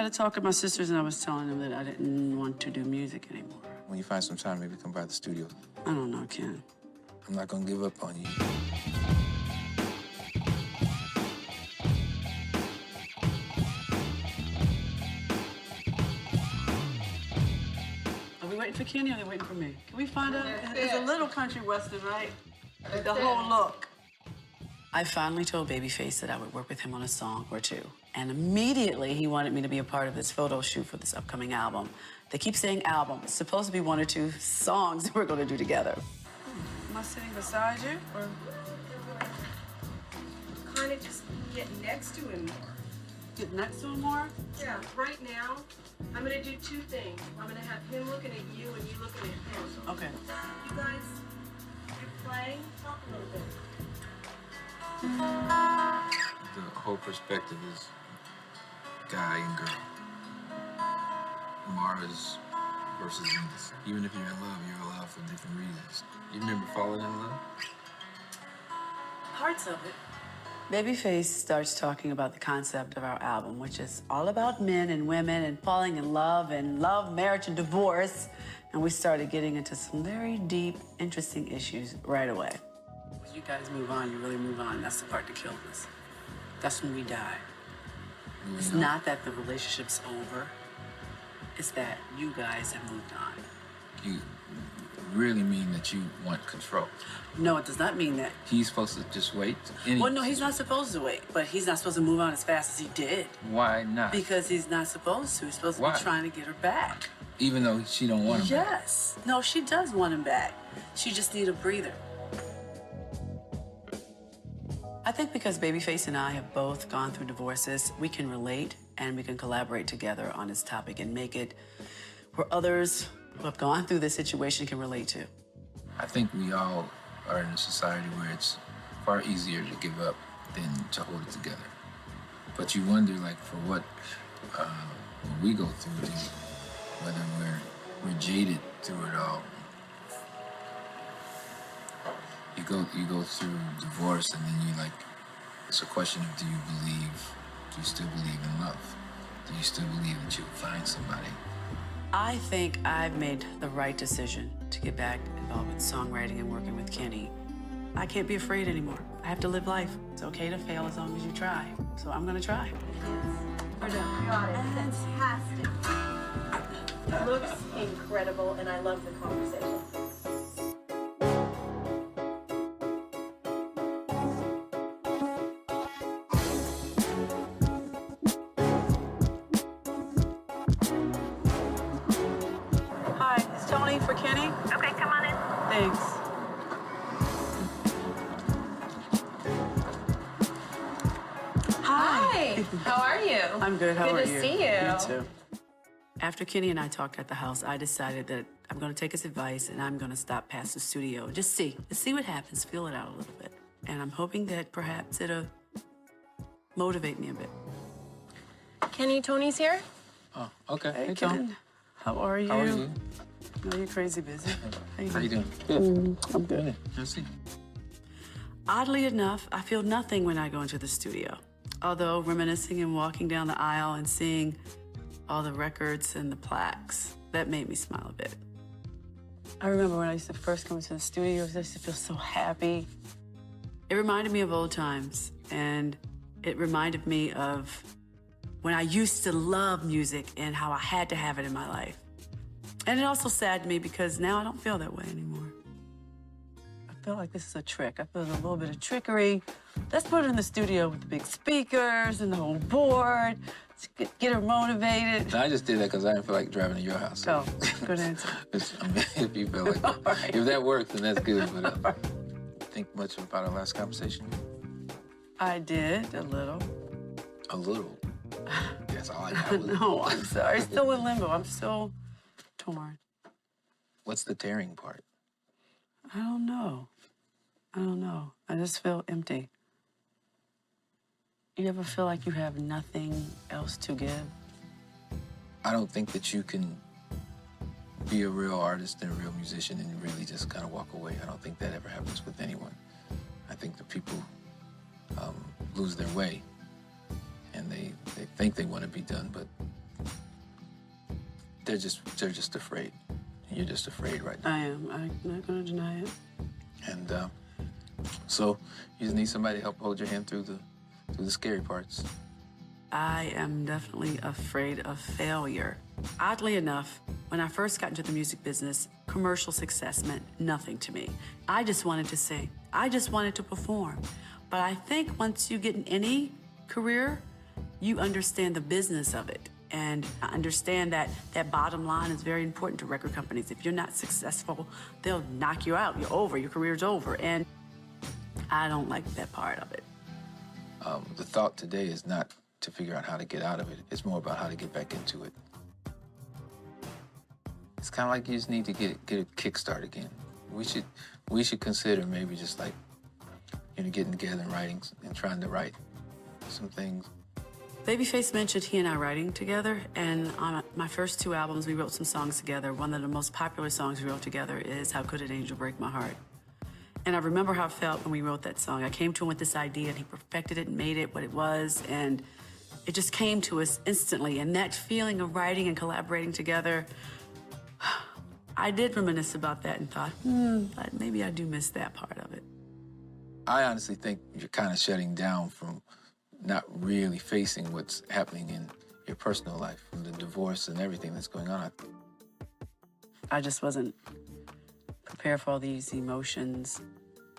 had a talk with my sisters, and I was telling them that I didn't want to do music anymore. When you find some time, maybe come by the studio. I don't know, Ken. I'm not gonna give up on you. Are we waiting for Kenny or are they waiting for me? Can we find out? It's a little country western, right? The whole look. I finally told Babyface that I would work with him on a song or two. And immediately he wanted me to be a part of this photo shoot for this upcoming album. They keep saying album. It's supposed to be 1 or 2 songs that we're gonna do together. Am I sitting beside you or? Kind of just get next to him more. Get next to him more? Yeah, right now, I'm gonna do 2 things. I'm gonna have him looking at you and you looking at him. Okay. You guys, you're playing, talk a little bit. The whole perspective is guy and girl. Mars versus Venus. Even if you're in love for different reasons. You remember falling in love? Parts of it. Babyface starts talking about the concept of our album, which is all about men and women and falling in love, marriage, and divorce. And we started getting into some very deep, interesting issues right away. When you guys move on, you really move on. That's the part that kills us. That's when we die. It's not that the relationship's over. It's that you guys have moved on. You really mean that you want control? No, it does not mean that. He's supposed to just wait? Well, no, he's not supposed to wait, but he's not supposed to move on as fast as he did. Why not? Because he's not supposed to. He's supposed to be trying to get her back. Even though she don't want him back? Yes. No, she does want him back. She just needs a breather. I think because Babyface and I have both gone through divorces, we can relate and we can collaborate together on this topic and make it where others who have gone through this situation can relate to. I think we all are in a society where it's far easier to give up than to hold it together. But you wonder, like, for what we go through, whether we're jaded through it all. You go through divorce, and then you, like, it's a question of do you still believe in love? Do you still believe that you'll find somebody? I think I've made the right decision to get back involved with songwriting and working with Kenny. I can't be afraid anymore. I have to live life. It's okay to fail as long as you try. So I'm gonna try. We're done. Got it. Fantastic. It looks incredible, and I love the conversation. Hi, it's Toni for Kenny. Okay, come on in. Thanks. Hi. How are you? I'm good. How are you? Good to see you. Me too. After Kenny and I talked at the house, I decided that I'm going to take his advice and I'm going to stop past the studio. Just see what happens, feel it out a little bit. And I'm hoping that perhaps it'll motivate me a bit. Kenny, Toni's here. Oh, okay. Hey, Ken. How are you? How are you? No, you're crazy busy. How you doing? Good. I'm good. I see. Oddly enough, I feel nothing when I go into the studio. Although reminiscing and walking down the aisle and seeing all the records and the plaques, that made me smile a bit. I remember when I used to first come into the studio, I used to feel so happy. It reminded me of old times, and it reminded me of when I used to love music and how I had to have it in my life. And it also saddened me because now I don't feel that way anymore. I feel like this is a trick. I feel a little bit of trickery. Let's put her in the studio with the big speakers and the whole board. Let's get her motivated. No, I just did that because I didn't feel like driving to your house. Go. Good answer. I mean, if you feel like that. Right. If that works, then that's good. But think much about our last conversation? I did, a little. A little? That's all I got. No, I'm sorry. Still in limbo. I'm still torn. What's the tearing part? I don't know. I just feel empty. You ever feel like you have nothing else to give? I don't think that you can be a real artist and a real musician and really just kind of walk away. I don't think that ever happens with anyone. I think the people lose their way and they think they want to be done, but they're just afraid. You're just afraid right now. I am. I'm not going to deny it. And so you just need somebody to help hold your hand through the scary parts. I am definitely afraid of failure. Oddly enough, when I first got into the music business, commercial success meant nothing to me. I just wanted to sing. I just wanted to perform. But I think once you get in any career, you understand the business of it. And I understand that that bottom line is very important to record companies. If you're not successful, they'll knock you out. You're over. Your career's over. And I don't like that part of it. The thought today is not to figure out how to get out of it. It's more about how to get back into it. It's kind of like you just need to get a kickstart again. We should consider maybe just like, getting together and writing and trying to write some things. Babyface mentioned he and I writing together, and on my first 2 albums, we wrote some songs together. One of the most popular songs we wrote together is How Could an Angel Break My Heart? And I remember how it felt when we wrote that song. I came to him with this idea, and he perfected it and made it what it was, and it just came to us instantly. And that feeling of writing and collaborating together, I did reminisce about that and thought, maybe I do miss that part of it. I honestly think you're kind of shutting down from not really facing what's happening in your personal life, from the divorce and everything that's going on. I just wasn't prepared for all these emotions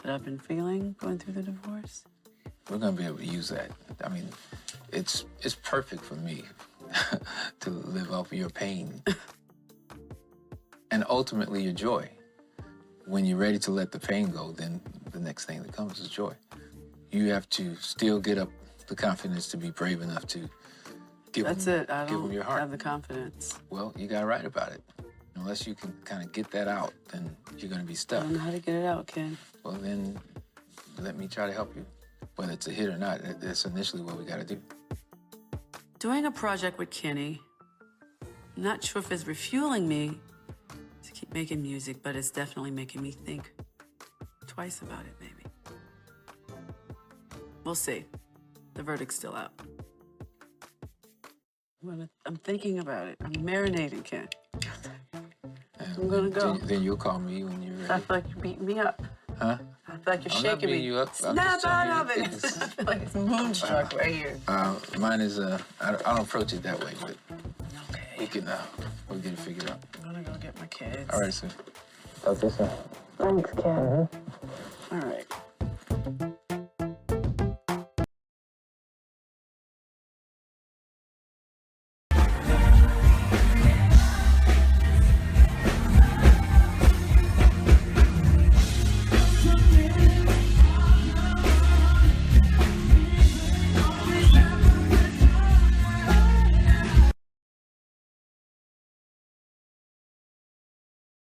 that I've been feeling going through the divorce. We're gonna be able to use that. I mean, it's perfect for me to live off your pain and ultimately your joy. When you're ready to let the pain go, then the next thing that comes is joy. You have to still get up the confidence to be brave enough to give That's them, it. I give don't them your heart. have the confidence. Well, you gotta write about it. Unless you can kind of get that out, then you're gonna be I stuck. don't know how to get it out, Ken. Well, then let me try to help you. Whether it's a hit or not, that's initially what we gotta do. Doing a project with Kenny, I'm not sure if it's refueling me to keep making music, but it's definitely making me think twice about it, maybe. We'll see. The verdict's still out. I'm thinking about it. I'm marinating, Ken. And I'm gonna go. Then you'll call me when you're I ready. feel like you're beating me up. Huh? I feel like you're I'm not shaking beating me. you up. I'm Snap just telling out of you it. the I feel like it's moonstruck right here. Mine is, I don't approach it that way, but we can, we'll get it figured out. I'm gonna go get my kids. All right, sir. Talk to you soon. Thanks, Ken. All right.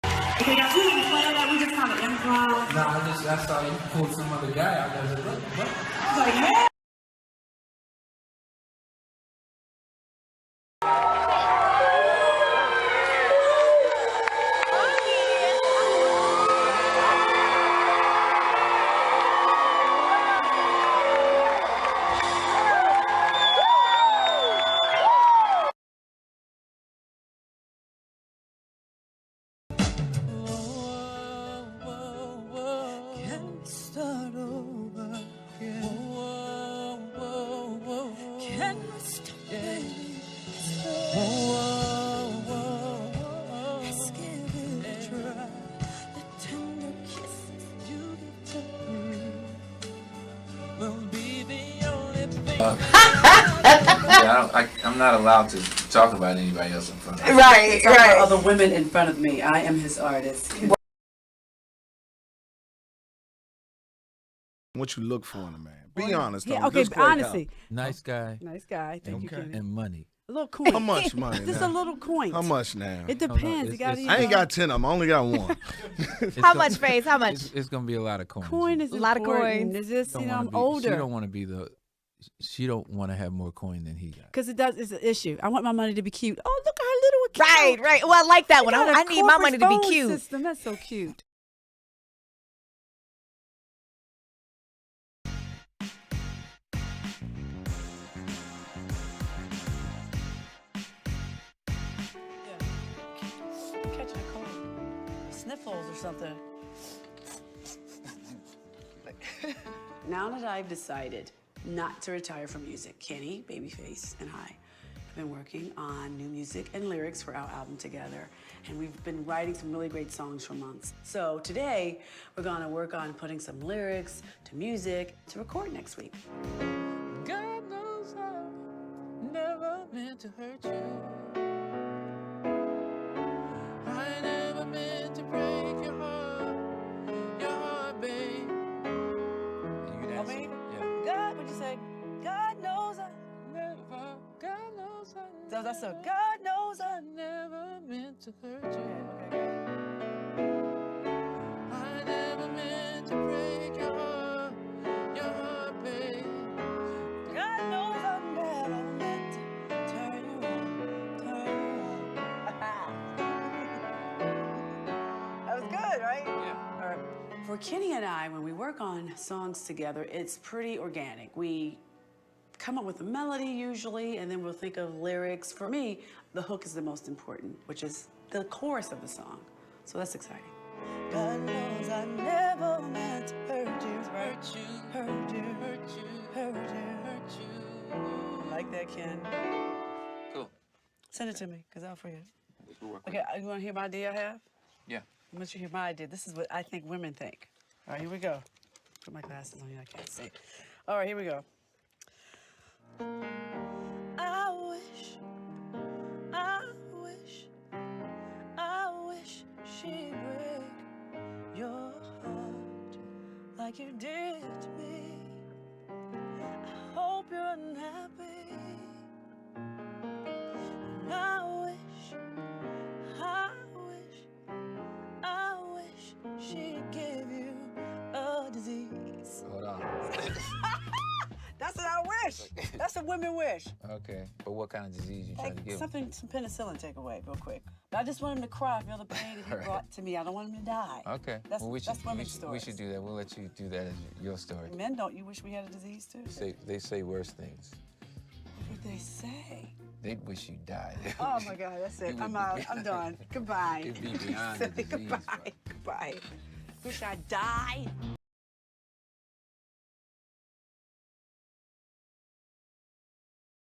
Okay, guys, we didn't plan that. We just kind of improv. I saw you pull some other guy out there. I was like, what? I was like, hey! I'm not allowed to talk about anybody else in front of me. Right, right. Other women in front of me. I am his artist. What you look for in a man? Be honest. Yeah, though. okay, Just straight honestly. Nice guy. Nice guy. Thank you, Kenny. And money. A little coin. How much money? Just now? a little coin. How much now? It depends. It's- You gotta, it's- I ain't got 10 of them. I only got one. How much, Faith? How much? It's gonna be a lot of coins. coin is A lot of important. coins. It's just, Don't you know, wanna I'm be- older. She don't want to be the. She don't want to have more coin than he got. Because it's an issue. I want my money to be cute. Oh, look how little it cute. Right. Well, I like that one. Got a I need my money corporate to be phone cute. System. That's so cute. I'm catching a cold. Sniffles or something. Now that I've decided not to retire from music, Kenny, Babyface, and I have been working on new music and lyrics for our album together, and we've been writing some really great songs for months. So today, we're gonna work on putting some lyrics to music to record next week. God knows I never meant to hurt you. I never meant to break your heart, babe. You can answer. Yeah. God, what'd you say? God knows I. Never, God knows I. So that's so. God knows I. Never meant to hurt you. Okay. I never meant to break your heart, babe. God knows I never meant to turn you on, That was good, right? Yeah. All right. For Kenny and I, when we work on songs together, it's pretty organic. We come up with a melody usually, and then we'll think of lyrics. For me, the hook is the most important, which is the chorus of the song. So that's exciting. God knows I never meant to hurt you, Hurt you, hurt you, hurt you, hurt you. hurt you. Like that, Ken. Cool. Send it to me, because I'll forget. We'll work Okay, you want to hear my idea I have? Yeah. I want you to hear my idea. This is what I think women think. All right, here we go. Put my glasses on here, I can't see. All right, here we go. I wish she'd break your heart like you did to me. I hope you're unhappy. And I wish she'd give you a disease. Hold on. That's what I wish. That's what women wish. Okay, but what kind of disease you trying to give him? Something, some penicillin take away real quick. But I just want him to cry, feel the pain that he brought to me. I don't want him to die. Okay. That's, well, that's women's we stories. should do that. We'll let you do that as your story. Men, don't you wish we had a disease too? They say worse things. What would they say? They'd wish you died. Oh my God, that's it. It I'm would out. be- I'm done. Goodbye. It'd be beyond the disease. Goodbye. Goodbye. Wish I died.